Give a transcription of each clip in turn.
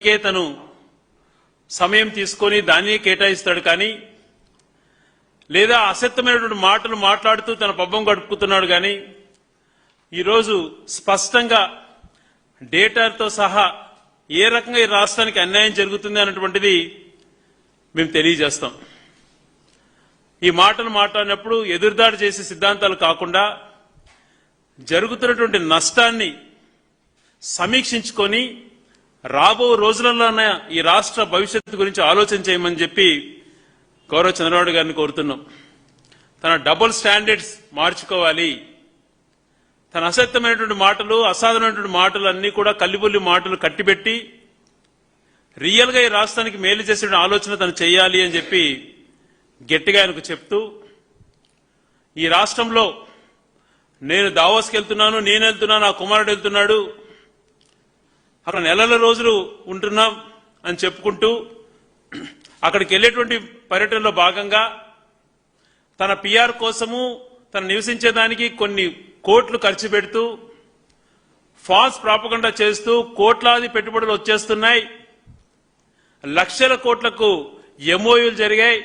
తను సమయం తీసుకొని దాన్ని కేటాయిస్తాడు కానీ లేదా అసత్యమైనటువంటి మాటలు మాట్లాడుతూ తన పబ్బం గడుపుతున్నాడు కానీ ఈరోజు స్పష్టంగా డేటాతో సహా ఏ రకంగా ఈ రాష్ట్రానికి అన్యాయం జరుగుతుంది అన్నటువంటిది మేము తెలియజేస్తాం. ఈ మాటలు మాట్లాడినప్పుడు ఎదురుదాడి చేసే సిద్ధాంతాలు కాకుండా జరుగుతున్నటువంటి నష్టాన్ని సమీక్షించుకొని రాబో రోజులలోనే ఈ రాష్ట్ర భవిష్యత్తు గురించి ఆలోచన చేయమని చెప్పి గౌరవ చంద్రబాబు గారిని కోరుతున్నాం. తన డబుల్ స్టాండర్డ్స్ మార్చుకోవాలి. తన అసత్యమైనటువంటి మాటలు, అసాధారణమైనటువంటి మాటలు అన్ని కూడా కల్లిబుల్లి మాటలు కట్టిపెట్టి రియల్ గా ఈ రాష్ట్రానికి మేలు చేసే ఆలోచన తను చేయాలి అని చెప్పి గట్టిగా ఆయనకు చెప్తూ, ఈ రాష్ట్రంలో నేను దావోస్కి వెళ్తున్నాను, నేను వెళ్తున్నాను, నా కుమారుడు వెళ్తున్నాడు, అక్కడ నెలల రోజులు ఉంటున్నాం అని చెప్పుకుంటూ అక్కడికి వెళ్లేటువంటి పర్యటనలో భాగంగా తన పిఆర్ కోసము తను నివసించేదానికి కొన్ని కోట్లు ఖర్చు పెడుతూ ఫాల్స్ ప్రాపగండా చేస్తూ కోట్లాది పెట్టుబడులు వచ్చేస్తున్నాయి, లక్షల కోట్లకు ఎంఓయూలు జరిగాయి,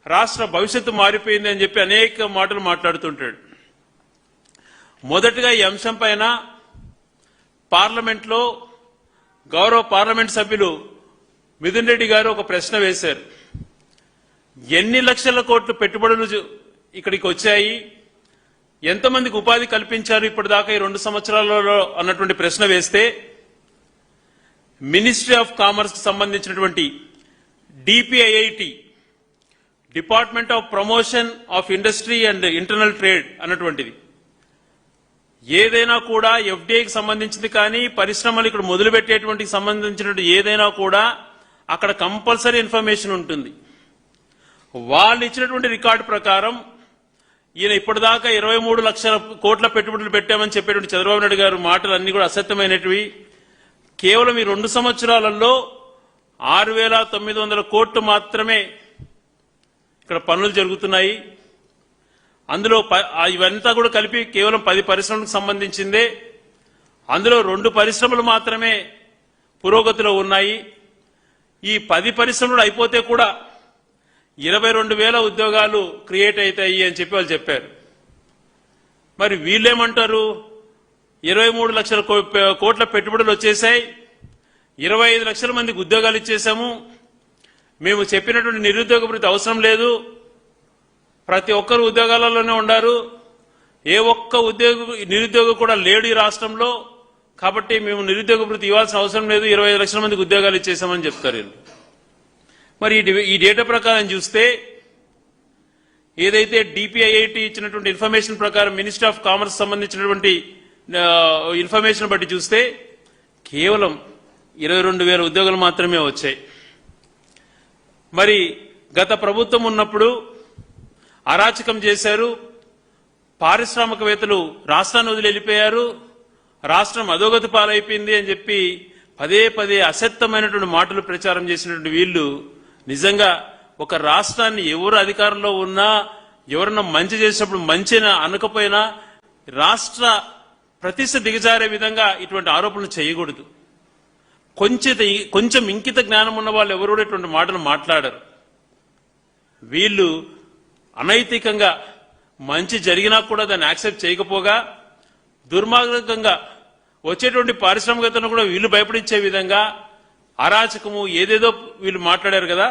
రాష్ట్ర భవిష్యత్తు మారిపోయింది అని చెప్పి అనేక మాటలు మాట్లాడుతుంటాడు. మొదటిగా ఈ అంశం పైన పార్లమెంట్లో గౌరవ పార్లమెంట్ సభ్యులు మిథున్ రెడ్డి గారు ఒక ప్రశ్న వేశారు. ఎన్ని లక్షల కోట్లు పెట్టుబడులు ఇక్కడికి వచ్చాయి, ఎంతమందికి ఉపాధి కల్పించారు ఇప్పటిదాకా ఈ 2 సంవత్సరాలలో అన్నటువంటి ప్రశ్న వేస్తే మినిస్ట్రీ ఆఫ్ కామర్స్ కు సంబంధించినటువంటి DPIIT, department of promotion of industry and internal trade అన్నటువంటిది ఏదైనా కూడా ఎఫ్డీఐకి సంబంధించింది కానీ పరిశ్రమలు ఇక్కడ మొదలుపెట్టేటువంటి సంబంధించినటువంటి ఏదైనా కూడా అక్కడ కంపల్సరీ ఇన్ఫర్మేషన్ ఉంటుంది. వాళ్ళు ఇచ్చినటువంటి రికార్డు ప్రకారం ఈయన ఇప్పటిదాకా 23 లక్షల కోట్ల పెట్టుబడులు పెట్టామని చెప్పేటువంటి చంద్రబాబు నాయుడు గారు మాటలు అన్ని కూడా అసత్యమైనటివి. కేవలం ఈ 2 సంవత్సరాలలో 6,900 కోట్లు మాత్రమే ఇక్కడ పనులు జరుగుతున్నాయి. అందులో ఇవంతా కూడా కలిపి కేవలం 10 పరిశ్రమలకు సంబంధించిందే. అందులో 2 పరిశ్రమలు మాత్రమే పురోగతిలో ఉన్నాయి. ఈ 10 పరిశ్రమలు అయిపోతే కూడా 22,000 ఉద్యోగాలు క్రియేట్ అవుతాయి అని చెప్పి వాళ్ళు చెప్పారు. మరి వీళ్ళేమంటారు, 23 లక్షల కోట్ల పెట్టుబడులు వచ్చేసాయి, 25 లక్షల మందికి ఉద్యోగాలు ఇచ్చేశాము, మేము చెప్పినటువంటి నిరుద్యోగ భృతి అవసరం లేదు, ప్రతి ఒక్కరు ఉద్యోగాలలోనే ఉన్నారు, ఏ ఒక్క నిరుద్యోగం కూడా లేడు ఈ రాష్ట్రంలో, కాబట్టి మేము నిరుద్యోగ భృతి ఇవ్వాల్సిన అవసరం లేదు, 25 లక్షల మందికి ఉద్యోగాలు ఇచ్చేసామని చెప్తారు. మరి ఈ డేటా ప్రకారం చూస్తే ఏదైతే డిపిఐఐటి ఇచ్చినటువంటి ఇన్ఫర్మేషన్ ప్రకారం మినిస్ట్రీ ఆఫ్ కామర్స్ సంబంధించినటువంటి ఇన్ఫర్మేషన్ బట్టి చూస్తే కేవలం 22,000 ఉద్యోగాలు మాత్రమే వచ్చాయి. మరి గత ప్రభుత్వం ఉన్నప్పుడు అరాచకం చేశారు, పారిశ్రామికవేత్తలు రాష్ట్రాన్ని వదిలి వెళ్ళిపోయారు, రాష్ట్రం అధోగతి పాలైపోయింది అని చెప్పి పదే పదే అసత్యమైనటువంటి మాటలు ప్రచారం చేసినటువంటి వీళ్ళు నిజంగా ఒక రాష్ట్రాన్ని ఎవరు అధికారంలో ఉన్నా ఎవరన్నా మంచి చేసినప్పుడు మంచినా అనకపోయినా రాష్ట్ర ప్రతిష్ట దిగజారే విధంగా ఇటువంటి ఆరోపణలు చేయకూడదు. కొంచెం ఇంకిత జ్ఞానం ఉన్న వాళ్ళు ఎవరు కూడా ఇటువంటి మాటలు మాట్లాడరు. వీళ్ళు అనైతికంగా మంచి జరిగినా కూడా దాన్ని యాక్సెప్ట్ చేయకపోగా దుర్మార్గంగా వచ్చేటువంటి పారిశ్రామికతను కూడా వీళ్ళు భయపడించే విధంగా అరాచకము ఏదేదో వీళ్ళు మాట్లాడారు కదా.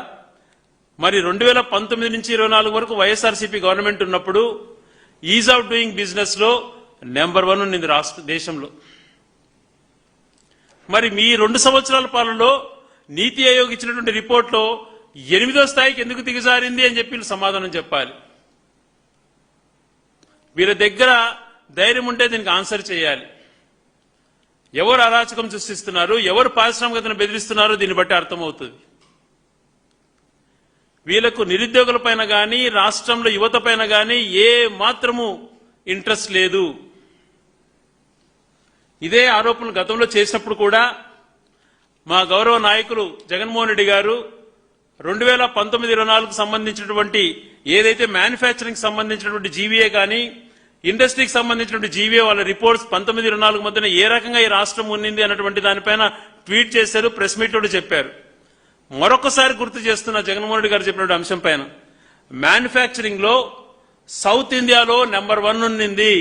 మరి 2019 నుంచి 24 వరకు వైఎస్ఆర్సీపీ గవర్నమెంట్ ఉన్నప్పుడు ఈజ్ ఆఫ్ డూయింగ్ బిజినెస్ లో నెంబర్ 1 ఉన్నది రాష్ట్ర దేశంలో. మరి మీ 2 సంవత్సరాల పాలనలో నీతి ఆయోగ్ ఇచ్చినటువంటి రిపోర్ట్లో 8వ స్థాయికి ఎందుకు దిగజారింది అని చెప్పి సమాధానం చెప్పాలి. వీళ్ళ దగ్గర ధైర్యం ఉంటే దీనికి ఆన్సర్ చేయాలి. ఎవరు అరాచకం సృష్టిస్తున్నారు, ఎవరు పారిశ్రామికతను బెదిరిస్తున్నారో దీన్ని బట్టి అర్థమవుతుంది. వీళ్లకు నిరుద్యోగుల పైన కానీ రాష్ట్రంలో యువత పైన కానీ ఏ మాత్రము ఇంట్రెస్ట్ లేదు. ఇదే ఆరోపణలు గతంలో చేసినప్పుడు కూడా మా గౌరవ నాయకులు జగన్మోహన్ రెడ్డి గారు 2019-24 సంబంధించినటువంటి ఏదైతే మ్యానుఫ్యాక్చరింగ్ సంబంధించినటువంటి జీవీఏ కానీ ఇండస్ట్రీకి సంబంధించినటువంటి జీవీఏ వాళ్ళ రిపోర్ట్స్ 19-24 మధ్యన ఏ రకంగా ఈ రాష్ట్రం ఉన్నింది అన్నటువంటి దానిపైన ట్వీట్ చేశారు, ప్రెస్ మీట్ లో చెప్పారు. మరొకసారి గుర్తు చేస్తున్న జగన్మోహన్ రెడ్డి గారు చెప్పిన అంశం పైన మ్యానుఫ్యాక్చరింగ్ లో సౌత్ ఇండియాలో నెంబర్ 1 ఉన్నింది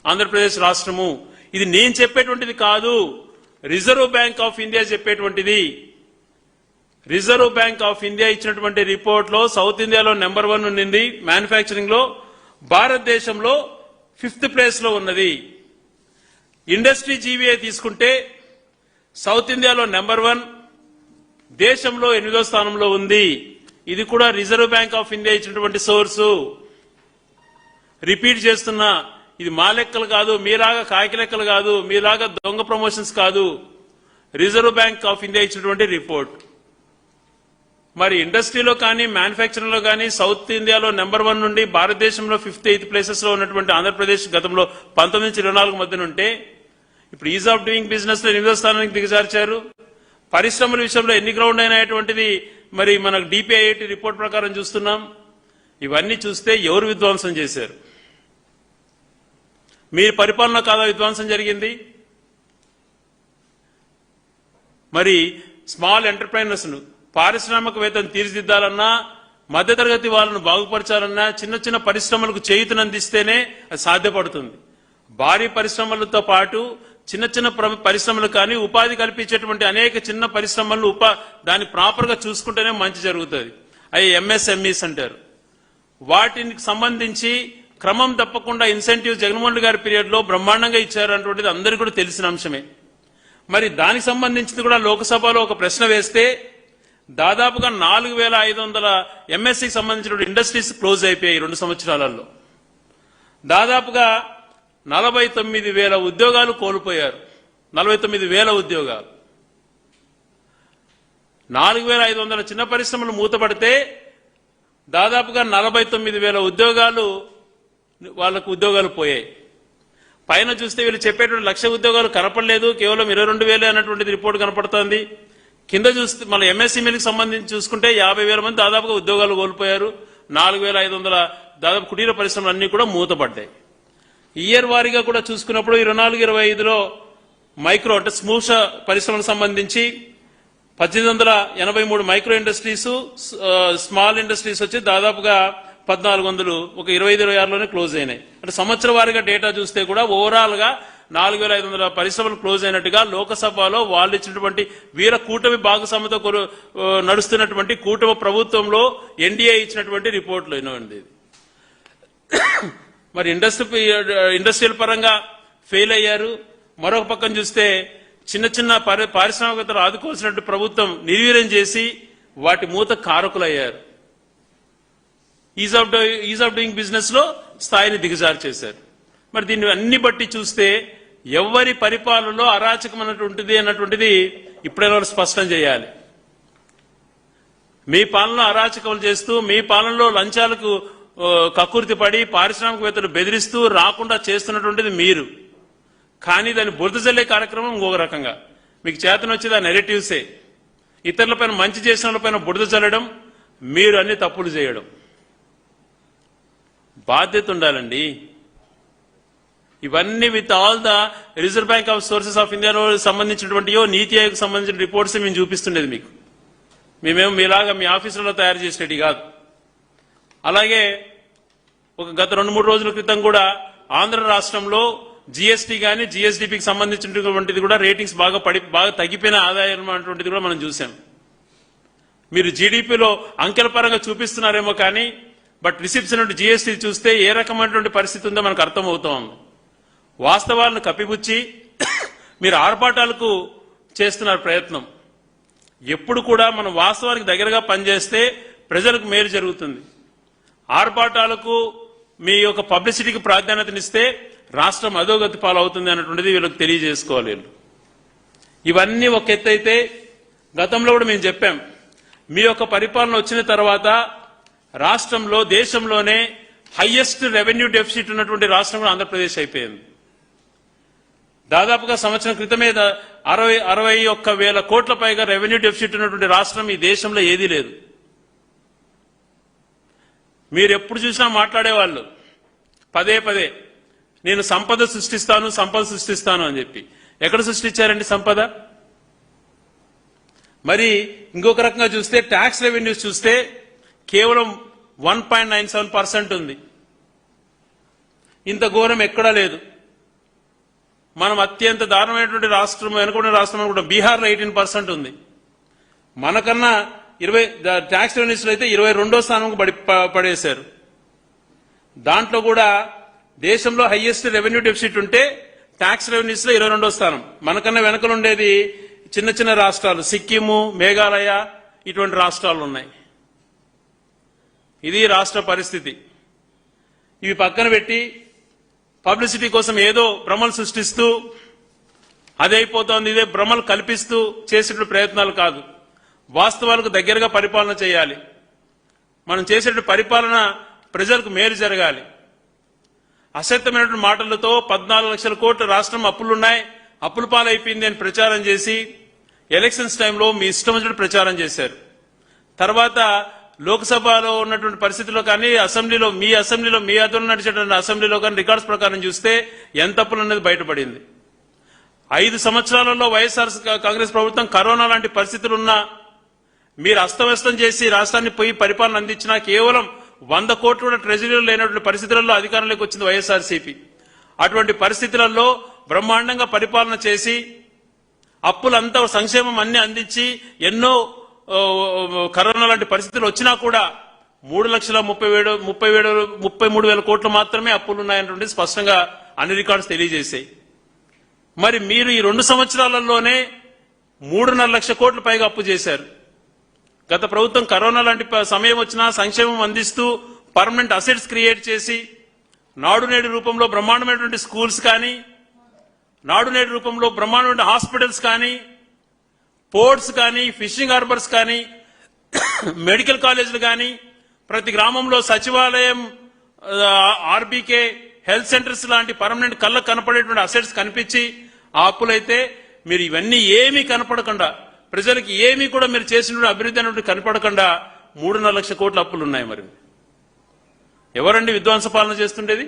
ఆంధ్రప్రదేశ్ రాష్ట్రము. ఇది నేను చెప్పేటువంటిది కాదు, రిజర్వ్ బ్యాంక్ ఆఫ్ ఇండియా చెప్పేటువంటిది. రిజర్వ్ బ్యాంక్ ఆఫ్ ఇండియా ఇచ్చినటువంటి రిపోర్ట్ లో సౌత్ ఇండియాలో నెంబర్ 1 ఉన్నింది మ్యానుఫ్యాక్చరింగ్ లో. భారతదేశంలో 5th ప్లేస్ లో ఉన్నది. ఇండస్ట్రీ జీవీఏ తీసుకుంటే సౌత్ ఇండియాలో నెంబర్ 1, దేశంలో 8వ స్థానంలో ఉంది. ఇది కూడా రిజర్వ్ బ్యాంక్ ఆఫ్ ఇండియా ఇచ్చినటువంటి సోర్సు. రిపీట్ చేస్తున్నా, ఇది మా లెక్కలు కాదు, మీలాగా కాకి లెక్కలు కాదు, మీలాగా దొంగ ప్రమోషన్స్ కాదు, రిజర్వ్ బ్యాంక్ ఆఫ్ ఇండియా ఇచ్చినటువంటి రిపోర్ట్. మరి ఇండస్ట్రీలో కానీ మ్యానుఫ్యాక్చరింగ్ లో కానీ సౌత్ ఇండియాలో నెంబర్ 1 నుండి భారతదేశంలో 5th, 8th ప్లేసెస్ లో ఉన్నటువంటి ఆంధ్రప్రదేశ్ గతంలో 19 నుంచి 24 మధ్యన ఉంటే ఇప్పుడు ఈజ్ ఆఫ్ డూయింగ్ బిజినెస్ లో 8వ స్థానానికి దిగజార్చారు. పరిశ్రమల విషయంలో ఎన్ని గ్రౌండ్ అయినటువంటిది మరి మనకు డిపిఐఐటి రిపోర్ట్ ప్రకారం చూస్తున్నాం. ఇవన్నీ చూస్తే ఎవరు విధ్వంసం చేశారు? మీ పరిపాలన కాదా విధ్వంసం జరిగింది? మరి స్మాల్ ఎంటర్ప్రైనర్స్ ను పారిశ్రామికవేత్తను తీర్చిదిద్దాలన్నా, మధ్యతరగతి వాళ్ళను బాగుపరచాలన్నా చిన్న చిన్న పరిశ్రమలకు చేయూతనందిస్తేనే అది సాధ్యపడుతుంది. భారీ పరిశ్రమలతో పాటు చిన్న చిన్న పరిశ్రమలు కానీ ఉపాధి కల్పించేటువంటి అనేక చిన్న పరిశ్రమలను దాన్ని ప్రాపర్ గా చూసుకుంటేనే మంచి జరుగుతుంది. అవి ఎంఎస్ఎంఈస్ అంటారు. వాటికి సంబంధించి క్రమం తప్పకుండా ఇన్సెంటివ్ జగన్మోహన్ రెడ్డి గారి పీరియడ్ లో బ్రహ్మాండంగా ఇచ్చారు అన్నటువంటిది అందరికీ కూడా తెలిసిన అంశమే. మరి దానికి సంబంధించి కూడా లోక్సభలో ఒక ప్రశ్న వేస్తే దాదాపుగా 4500 ఎంఎస్సికి సంబంధించిన ఇండస్ట్రీస్ క్లోజ్ అయిపోయాయి 2 సంవత్సరాలలో. దాదాపుగా 49,000 ఉద్యోగాలు కోల్పోయారు. 49,000 ఉద్యోగాలు. 4,500 చిన్న పరిశ్రమలు మూతపడితే దాదాపుగా 49,000 ఉద్యోగాలు వాళ్లకు ఉద్యోగాలు పోయాయి. పైన చూస్తే వీళ్ళు చెప్పేటువంటి 1,00,000 ఉద్యోగాలు కనపడలేదు, కేవలం 22,000 అన్నటువంటిది రిపోర్ట్ కనపడుతోంది. కింద చూస్తే మన ఎంఎస్ఎంఈలకు సంబంధించి చూసుకుంటే 50,000 మంది దాదాపుగా ఉద్యోగాలు కోల్పోయారు. 4,500 దాదాపు కుటీర పరిశ్రమలు అన్ని కూడా మూతపడ్డాయి. ఇయర్ వారీగా కూడా చూసుకున్నప్పుడు 24-25లో మైక్రో అంటే స్మూష పరిశ్రమలకు సంబంధించి 1883 మైక్రో ఇండస్ట్రీస్, స్మాల్ ఇండస్ట్రీస్ వచ్చి దాదాపుగా 1400 ఒక 25-26లోనే క్లోజ్ అయినాయి. అంటే సంవత్సర వారీగా డేటా చూస్తే కూడా ఓవరాల్ గా 4,500 పరిశ్రమలు క్లోజ్ అయినట్టుగా లోకసభలో వాళ్ళు ఇచ్చినటువంటి వీర కూటమి భాగస్వామ్యతో నడుస్తున్నటువంటి కూటమి ప్రభుత్వంలో ఎన్డీఏ ఇచ్చినటువంటి రిపోర్టులు ఇవ్వండి. మరి ఇండస్ట్రియల్ పరంగా ఫెయిల్ అయ్యారు. మరొక పక్కన చూస్తే చిన్న చిన్న పారిశ్రామికతలు ఆదుకోవాల్సినట్టు ప్రభుత్వం నిర్వీర్యం చేసి వాటి మూత కారకులయ్యారు. ఈజ్ ఆఫ్ డూయింగ్ బిజినెస్ లో స్థాయిని దిగజారు చేశారు. మరి దీన్ని అన్ని బట్టి చూస్తే ఎవరి పరిపాలనలో అరాచకం అన్నటువంటిది ఇప్పుడైనా స్పష్టం చేయాలి. మీ పాలనలో అరాచకాలు చేస్తూ మీ పాలనలో లంచాలకు కక్కుర్తి పడి పారిశ్రామికవేత్తలు బెదిరిస్తూ రాకుండా చేస్తున్నటువంటిది మీరు. కానీ దాన్ని బురద జల్లే కార్యక్రమం ఇంకొక రకంగా మీకు చేతనొచ్చేది ఆ నెరేటివ్సే. ఇతరులపైన మంచి చేసిన వాళ్ళపైన బురద జల్లడం, మీరు అన్ని తప్పులు చేయడం. బాధ్యత ఉండాలండి. ఇవన్నీ with all the reserve bank of sources of ఇండియాలో సంబంధించినటువంటియో నీతి ఆయోగ్ సంబంధించిన రిపోర్ట్స్ మేము చూపిస్తుండేది మీకు. మేమేమో మీలాగా మీ ఆఫీసులలో తయారు చేసేటి కాదు. అలాగే గత 2-3 రోజుల క్రితం కూడా ఆంధ్ర రాష్ట్రంలో జీఎస్టీ కానీ జీఎస్డీపీకి సంబంధించినటువంటిది కూడా రేటింగ్స్ బాగా తగ్గిపోయిన ఆదాయం అటువంటిది కూడా మనం చూసాం. మీరు జీడీపీలో అంకెల పరంగా చూపిస్తున్నారేమో కానీ బట్ రిసిప్ట్స్ నుండి జీఎస్టీ చూస్తే ఏ రకమైనటువంటి పరిస్థితి ఉందో మనకు అర్థమవుతా ఉంది. వాస్తవాలను కప్పిపుచ్చి మీరు ఆర్భాటాలకు చేస్తున్నారు ప్రయత్నం. ఎప్పుడు కూడా మనం వాస్తవానికి దగ్గరగా పనిచేస్తే ప్రజలకు మేలు జరుగుతుంది. ఆర్భాటాలకు మీ యొక్క పబ్లిసిటీకి ప్రాధాన్యతనిస్తే రాష్ట్రం అధోగతి పాలవుతుంది అన్నటువంటిది వీళ్ళకి తెలియజేసుకోవాలి. ఇవన్నీ ఒక ఎత్తు అయితే గతంలో కూడా మేము చెప్పాం, మీ యొక్క పరిపాలన వచ్చిన తర్వాత రాష్ట్రంలో దేశంలోనే హైయెస్ట్ రెవెన్యూ డెఫిసిట్ ఉన్నటువంటి రాష్ట్రం కూడా ఆంధ్రప్రదేశ్ అయిపోయింది. దాదాపుగా సంవత్సరం క్రితమే 61,000 కోట్ల పైగా రెవెన్యూ డెఫిసిట్ ఉన్నటువంటి రాష్ట్రం ఈ దేశంలో ఏదీ లేదు. మీరు ఎప్పుడు చూసినా మాట్లాడేవాళ్ళు పదే నేను సంపద సృష్టిస్తాను అని చెప్పి. ఎక్కడ సృష్టించారండి సంపద? మరి ఇంకొక రకంగా చూస్తే ట్యాక్స్ రెవెన్యూస్ చూస్తే కేవలం 1.97% ఉంది. ఇంత ఘోరం ఎక్కడా లేదు. మనం అత్యంత దారుణమైనటువంటి రాష్ట్రం వెనుకబడిన రాష్ట్రం అనుకుంటాం. బీహార్లో 18% ఉంది. మనకన్నా 20 ట్యాక్స్ రెవెన్యూస్ లో అయితే 22వ స్థానంకు పడేశారు. దాంట్లో కూడా దేశంలో హైయెస్ట్ రెవెన్యూ డెఫిసిట్ ఉంటే ట్యాక్స్ రెవెన్యూస్ లో 22వ స్థానం. మనకన్నా వెనకలుండేది చిన్న చిన్న రాష్ట్రాలు, సిక్కిము, మేఘాలయ, ఇటువంటి రాష్ట్రాలు ఉన్నాయి. ఇది రాష్ట్ర పరిస్థితి. ఇవి పక్కన పెట్టి పబ్లిసిటీ కోసం ఏదో భ్రమలు సృష్టిస్తూ అదే అయిపోతోంది, ఇదే భ్రమలు కల్పిస్తూ చేసేటువంటి ప్రయత్నాలు కాదు. వాస్తవాలకు దగ్గరగా పరిపాలన చేయాలి. మనం చేసేటువంటి పరిపాలన ప్రజలకు మేలు జరగాలి. అసత్యమైనటువంటి మాటలతో 14 లక్షల కోట్ల రాష్ట్రం అప్పులున్నాయి, అప్పుల పాలైపోయింది అని ప్రచారం చేసి ఎలక్షన్స్ టైంలో మీ ఇష్టం వచ్చినట్టు ప్రచారం చేశారు. తర్వాత లోక్సభలో ఉన్నటువంటి పరిస్థితుల్లో కానీ అసెంబ్లీలో మీ ఆధ్వర్యంలో నడిచేటువంటి అసెంబ్లీలో కానీ రికార్డ్స్ ప్రకారం చూస్తే ఎంత అప్పులు అనేది బయటపడింది. 5 సంవత్సరాలలో వైఎస్ఆర్ కాంగ్రెస్ ప్రభుత్వం కరోనా లాంటి పరిస్థితులున్నా మీరు అస్తవ్యస్తం చేసి రాష్ట్రాన్ని పోయి పరిపాలన అందించినా కేవలం 100 కోట్లు కూడా ట్రెజరీలో లేనటువంటి పరిస్థితులలో అధికారంలోకి వచ్చింది వైఎస్ఆర్సీపీ. అటువంటి పరిస్థితులలో బ్రహ్మాండంగా పరిపాలన చేసి అప్పులంతా సంక్షేమం అన్ని అందించి ఎన్నో కరోనా లాంటి పరిస్థితులు వచ్చినా కూడా 3,33,000 కోట్లు మాత్రమే అప్పులు ఉన్నాయన్నటువంటి స్పష్టంగా అన్ని రికార్డ్స్ తెలియజేశాయి. మరి మీరు ఈ 2 సంవత్సరాలలోనే 3.5 లక్షల కోట్ల పైగా అప్పు చేశారు. గత ప్రభుత్వం కరోనా లాంటి సమయం వచ్చినా సంక్షేమం అందిస్తూ పర్మనెంట్ అసెట్స్ క్రియేట్ చేసి నాడు నేడు రూపంలో బ్రహ్మాండమైనటువంటి స్కూల్స్ కానీ, నాడు నేడు రూపంలో బ్రహ్మాండమైన హాస్పిటల్స్ కానీ, పోర్ట్స్ కానీ, ఫిషింగ్ హార్బర్స్ కానీ, మెడికల్ కాలేజీలు కానీ, ప్రతి గ్రామంలో సచివాలయం, ఆర్బీకే, హెల్త్ సెంటర్స్ లాంటి పర్మనెంట్ కళ్ళకు కనపడేటువంటి అసెట్స్ కనిపించి ఆ అప్పులైతే మీరు ఇవన్నీ ఏమీ కనపడకుండా, ప్రజలకు ఏమీ కూడా మీరు చేసిన అభివృద్ధి అనేటువంటి కనపడకుండా 3.5 లక్షల కోట్ల అప్పులు ఉన్నాయి. మరి ఎవరండి విధ్వంస పాలన చేస్తుండేది?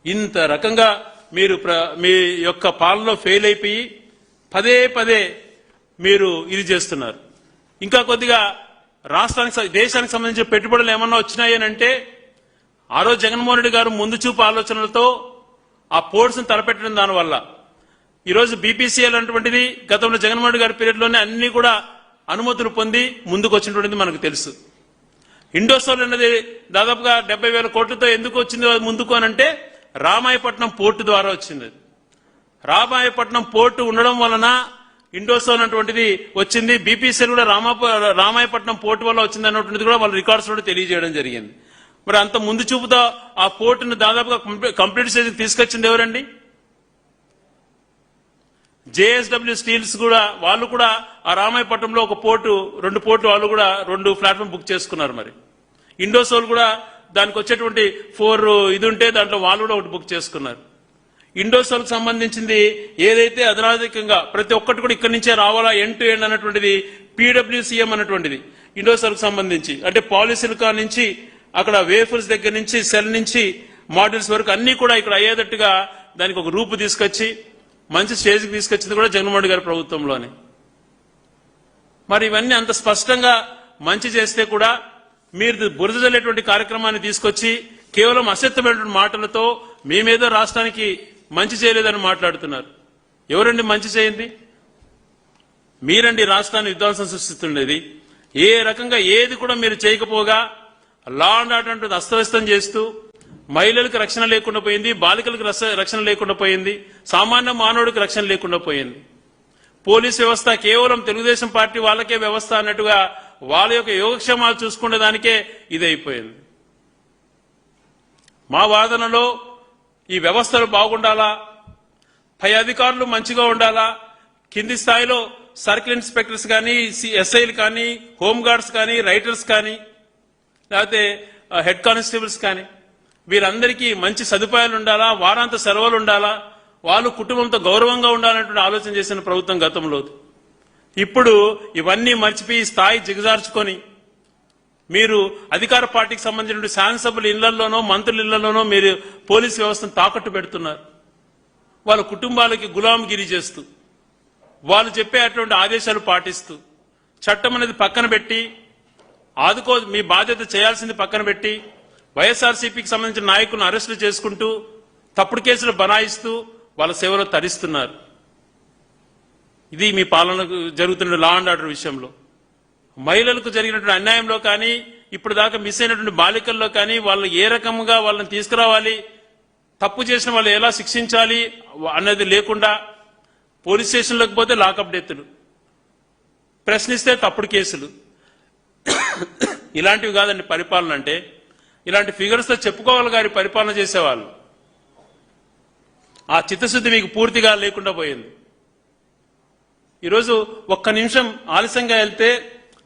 ఇంత రకంగా మీరు మీ యొక్క పాలనలో ఫెయిల్ అయిపోయి పదే పదే మీరు ఇది చేస్తున్నారు. ఇంకా కొద్దిగా రాష్ట్రానికి దేశానికి సంబంధించిన పెట్టుబడులు ఏమన్నా వచ్చినాయనంటే ఆ రోజు జగన్మోహన్ రెడ్డి గారు ముందు చూపు ఆలోచనలతో ఆ పోర్ట్స్ ను తలపెట్టడం దానివల్ల ఈరోజు బీపీసీఎల్ అటువంటిది గతంలో జగన్మోహన్ రెడ్డి గారి పీరియడ్ లోనే అన్ని కూడా అనుమతులు పొంది ముందుకు వచ్చినటువంటిది మనకు తెలుసు. ఇండోసోల్ అనేది దాదాపుగా 70,000 కోట్లతో ఎందుకు వచ్చింది ముందుకు అనంటే రామాయపట్నం పోర్టు ద్వారా వచ్చింది. రామాయపట్నం పోర్టు ఉండడం వలన ఇండోసోల్ అటువంటిది వచ్చింది. బీపీసీఎల్ కూడా రామాయపట్నం పోర్టు వల్ల వచ్చింది అన్నటువంటిది కూడా వాళ్ళ రికార్డ్స్ లో తెలియజేయడం జరిగింది. మరి అంత ముందు చూపుతో ఆ పోర్టును దాదాపుగా కంప్లీట్ స్టేజ్కి తీసుకొచ్చింది ఎవరండి? జేఎస్డబ్ల్యూ స్టీల్స్ కూడా, వాళ్ళు కూడా ఆ రామాయపట్నంలో ఒక పోర్టు, 2 పోర్టు వాళ్ళు కూడా 2 ప్లాట్ఫామ్ బుక్ చేసుకున్నారు. మరి ఇండోసోల్ కూడా దానికి వచ్చేటువంటి 4 ఇది ఉంటే దాంట్లో వాళ్ళు కూడా ఒకటి బుక్ చేసుకున్నారు. ఇండోసోల్ సంబంధించింది ఏదైతే అధనాధికంగా ప్రతి ఒక్కటి కూడా ఇక్కడి నుంచే రావాలా ఎండ్ టు ఎండ్ అన్నటువంటిది పీడబ్ల్యూసీఎం అన్నటువంటిది ఇండోసోల్ సంబంధించి, అంటే పాలిసిలికాన్ నుంచి అక్కడ వేఫర్స్ దగ్గర నుంచి సెల్ నుంచి మాడ్యూల్స్ వరకు అన్ని కూడా ఇక్కడ అయ్యేటట్టుగా దానికి ఒక రూపు తీసుకొచ్చి మంచి స్టేజ్కి తీసుకొచ్చింది కూడా జగన్మోహన్ గారి ప్రభుత్వంలోనే. మరి ఇవన్నీ అంత స్పష్టంగా మంచి చేస్తే కూడా మీరు బురద జల్లేటువంటి కార్యక్రమాన్ని తీసుకొచ్చి కేవలం అసత్యమైనటువంటి మాటలతో మేమేదో రాష్ట్రానికి మంచి చేయలేదని మాట్లాడుతున్నారు. ఎవరండి మంచి చేయండి? మీరండి రాష్ట్రాన్ని విధ్వంసం సృష్టిస్తుండేది. ఏ రకంగా ఏది కూడా మీరు చేయకపోగా లా అండ్ ఆర్డర్ అస్తవ్యస్తం చేస్తూ మహిళలకు రక్షణ లేకుండా పోయింది, బాలికలకు రక్షణ లేకుండా పోయింది, సామాన్య మానవుడికి రక్షణ లేకుండా పోయింది. పోలీస్ వ్యవస్థ కేవలం తెలుగుదేశం పార్టీ వాళ్ళకే వ్యవస్థ అన్నట్టుగా వాళ్ళ యొక్క యోగక్షేమాలు చూసుకునే దానికే ఇదైపోయింది. మా వాదనలో ఈ వ్యవస్థలు బాగుండాలా, పై అధికారులు మంచిగా ఉండాలా, కింది స్థాయిలో సర్కిల్ ఇన్స్పెక్టర్స్ కానీ, ఎస్ఐలు కానీ, హోంగార్డ్స్ కానీ, రైటర్స్ కానీ, లేకపోతే హెడ్ కానిస్టేబుల్స్ కానీ వీరందరికీ మంచి సదుపాయాలు ఉండాలా, వారాంత సెలవులు ఉండాలా, వాళ్ళు కుటుంబంతో గౌరవంగా ఉండాలనేటువంటి ఆలోచన చేసిన ప్రభుత్వం గతంలో. ఇప్పుడు ఇవన్నీ మర్చిపోయి స్థాయి దిగజార్చుకొని మీరు అధికార పార్టీకి సంబంధించిన శాసనసభ్యుల ఇళ్లలోనో మంత్రుల ఇళ్లలోనో మీరు పోలీస్ వ్యవస్థను తాకట్టు పెడుతున్నారు. వాళ్ళ కుటుంబాలకి గులాంగిరి చేస్తూ వాళ్ళు చెప్పే అటువంటి ఆదేశాలు పాటిస్తూ చట్టం అనేది పక్కన పెట్టి మీ బాధ్యత చేయాల్సింది పక్కన పెట్టి వైఎస్ఆర్సీపీకి సంబంధించిన నాయకులను అరెస్టులు చేసుకుంటూ తప్పుడు కేసులు బనాయిస్తూ వాళ్ళ సేవలో తరిస్తున్నారు. ఇది మీ పాలనకు జరుగుతున్న లా అండ్ ఆర్డర్ విషయంలో. మహిళలకు జరిగినటువంటి అన్యాయంలో కానీ ఇప్పుడు దాకా మిస్ అయినటువంటి బాలికల్లో కానీ వాళ్ళు ఏ రకంగా వాళ్ళని తీసుకురావాలి, తప్పు చేసిన వాళ్ళు ఎలా శిక్షించాలి అన్నది లేకుండా పోలీస్ స్టేషన్లోకి పోతే లాకప్ డెత్తులు, ప్రశ్నిస్తే తప్పుడు కేసులు. ఇలాంటివి కాదండి పరిపాలన అంటే. ఇలాంటి ఫిగర్స్తో చెప్పుకోవాలి గారి పరిపాలన చేసేవాళ్ళు. ఆ చిత్తశుద్ధి మీకు పూర్తిగా లేకుండా పోయింది. ఈరోజు ఒక్క నిమిషం ఆలస్యంగా వెళ్తే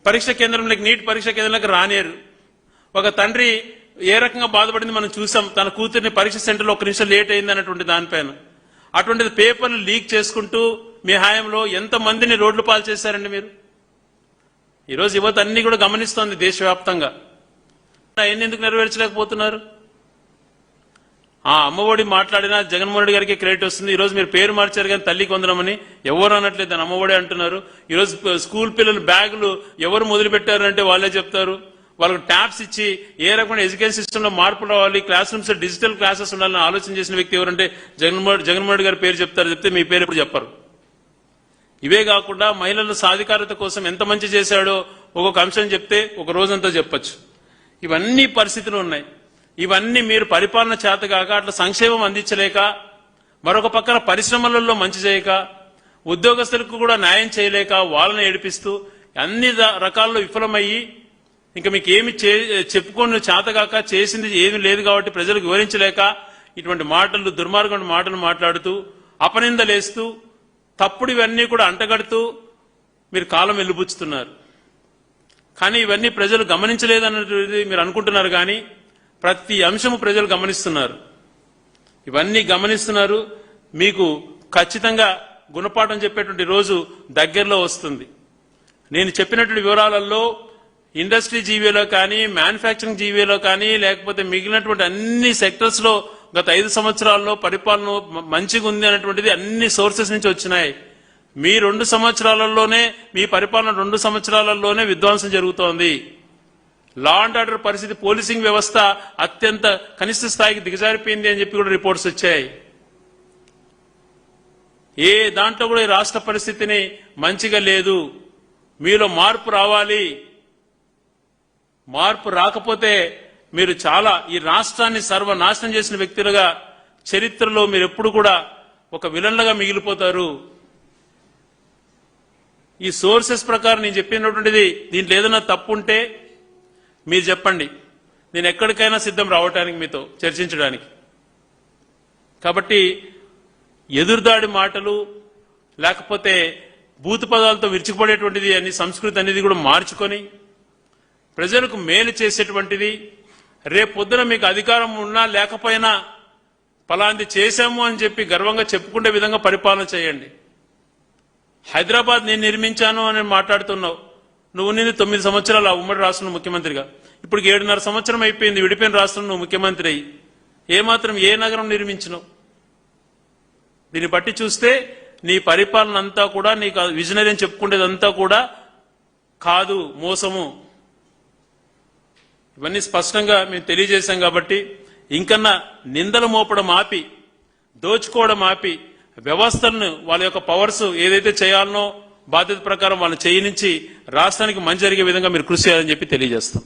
పరీక్ష కేంద్రంలోకి, నీట్ పరీక్ష కేంద్రంలోకి రానేరు. ఒక తండ్రి ఏ రకంగా బాధపడింది మనం చూసాం. తన కూతుర్ని పరీక్ష సెంటర్లో ఒక్క నిమిషం లేట్ అయింది అన్నటువంటి దానిపైన. అటువంటిది పేపర్లు లీక్ చేసుకుంటూ మీ హాయంలో ఎంతమందిని రోడ్లు పాలు చేశారండి మీరు. ఈరోజు యువత అన్ని కూడా గమనిస్తోంది దేశవ్యాప్తంగా. ఎందుకు నెరవేర్చలేకపోతున్నారు? అమ్మఒడి మాట్లాడినా జగన్మోహన్ రెడ్డి గారికి క్రెడిట్ వస్తుంది. ఈరోజు మీరు పేరు మార్చారు కానీ తల్లికి వందనమని ఎవరు అనట్లేదు, దాని అమ్మఒడి అంటున్నారు. ఈరోజు స్కూల్ పిల్లలు బ్యాగులు ఎవరు మొదలు పెట్టారంటే వాళ్ళే చెప్తారు. వాళ్ళకు ట్యాబ్స్ ఇచ్చి ఏ రకమైన ఎడ్యుకేషన్ సిస్టంలో మార్పు రావాలి, క్లాస్ రూమ్స్ డిజిటల్ క్లాసెస్ ఉండాలని ఆలోచన చేసిన వ్యక్తి ఎవరంటే జగన్మోహన్ రెడ్డి గారి పేరు చెప్తారు. చెప్తే మీ పేరు ఎప్పుడు చెప్పరు. ఇవే కాకుండా మహిళల సాధికారత కోసం ఎంత మంచి చేశాడో ఒక్కొక్క అంశం చెప్తే ఒక రోజంతా చెప్పొచ్చు. ఇవన్నీ పరిస్థితులు ఉన్నాయి. ఇవన్నీ మీరు పరిపాలన చేతగాక, అట్లా సంక్షేమం అందించలేక, మరొక పక్కన పరిశ్రమలలో మంచి చేయక, ఉద్యోగస్తులకు కూడా న్యాయం చేయలేక, వాళ్ళని ఏడిపిస్తూ అన్ని రకాల్లో విఫలమయ్యి ఇంకా మీకు ఏమి చెప్పుకొని చేతగాక, చేసింది ఏమీ లేదు కాబట్టి ప్రజలకు వివరించలేక ఇటువంటి మాటలు, దుర్మార్గమైన మాటలు మాట్లాడుతూ అపనిందలేస్తూ తప్పుడు ఇవన్నీ కూడా అంటగడుతూ మీరు కాలం వెలుబుచ్చుతున్నారు. కానీ ఇవన్నీ ప్రజలు గమనించలేదన్నది మీరు అనుకుంటున్నారు. కానీ ప్రతి అంశము ప్రజలు గమనిస్తున్నారు. ఇవన్నీ గమనిస్తున్నారు. మీకు ఖచ్చితంగా గుణపాఠం చెప్పేటువంటి రోజు దగ్గరలో వస్తుంది. నేను చెప్పినటువంటి వివరాలలో ఇండస్ట్రీ జీవీలో కానీ, మ్యానుఫ్యాక్చరింగ్ జీవీలో కానీ, లేకపోతే మిగిలినటువంటి అన్ని సెక్టర్స్ లో గత 5 సంవత్సరాల్లో పరిపాలన మంచిగా ఉంది అనేటువంటిది అన్ని సోర్సెస్ నుంచి వచ్చినాయి. మీ 2 సంవత్సరాలలోనే, మీ పరిపాలన 2 సంవత్సరాలలోనే విధ్వంసం జరుగుతోంది. లా అండ్ ఆర్డర్ పరిస్థితి, పోలీసింగ్ వ్యవస్థ అత్యంత కనిష్ట స్థాయికి దిగజారిపోయింది అని చెప్పి కూడా రిపోర్ట్స్ వచ్చాయి. ఏ దాంట్లో కూడా ఈ రాష్ట్ర పరిస్థితిని మంచిగా లేదు. మీలో మార్పు రావాలి. మార్పు రాకపోతే మీరు చాలా ఈ రాష్ట్రాన్ని సర్వనాశనం చేసిన వ్యక్తులుగా చరిత్రలో మీరు ఎప్పుడు కూడా ఒక విలన్లుగా మిగిలిపోతారు. ఈ సోర్సెస్ ప్రకారం నేను చెప్పినటువంటిది దీంట్లో ఏదైనా తప్పు ఉంటే మీరు చెప్పండి. నేను ఎక్కడికైనా సిద్ధం రావడానికి, మీతో చర్చించడానికి. కాబట్టి ఎదురుదాడి మాటలు లేకపోతే బూతు పదాలతో విరుచుకుపడేటువంటిది అన్ని సంస్కృతి అనేది కూడా మార్చుకొని ప్రజలకు మేలు చేసేటువంటిది, రేపొద్దున మీకు అధికారం ఉన్నా లేకపోయినా ఫలాంది చేశాము అని చెప్పి గర్వంగా చెప్పుకునే విధంగా పరిపాలన చేయండి. హైదరాబాద్ నేను నిర్మించాను అని మాట్లాడుతున్నావు. నువ్వు నిన్ను 9 సంవత్సరాలు ఉమ్మడి రాష్ట్రంలో ముఖ్యమంత్రిగా, ఇప్పుడు 7.5 సంవత్సరం అయిపోయింది విడిపోయిన రాష్ట్రంలో నువ్వు ముఖ్యమంత్రి అయ్యి. ఏమాత్రం ఏ నగరం నిర్మించినావు? దీన్ని బట్టి చూస్తే నీ పరిపాలన అంతా కూడా, నీకు విజనరీ అని చెప్పుకునేదంతా కూడా కాదు, మోసము. ఇవన్నీ స్పష్టంగా మేము తెలియజేశాం. కాబట్టి ఇంకన్నా నిందలు మోపడం ఆపి, దోచుకోవడం ఆపి, వ్యవస్థలను వాళ్ళ యొక్క పవర్స్ ఏదైతే చేయాలనో బాధ్యత ప్రకారం వాళ్ళని చేయనించి రాష్ట్రానికి మంచి జరిగే విధంగా మీరు కృషి చేయాలని చెప్పి తెలియజేస్తాం.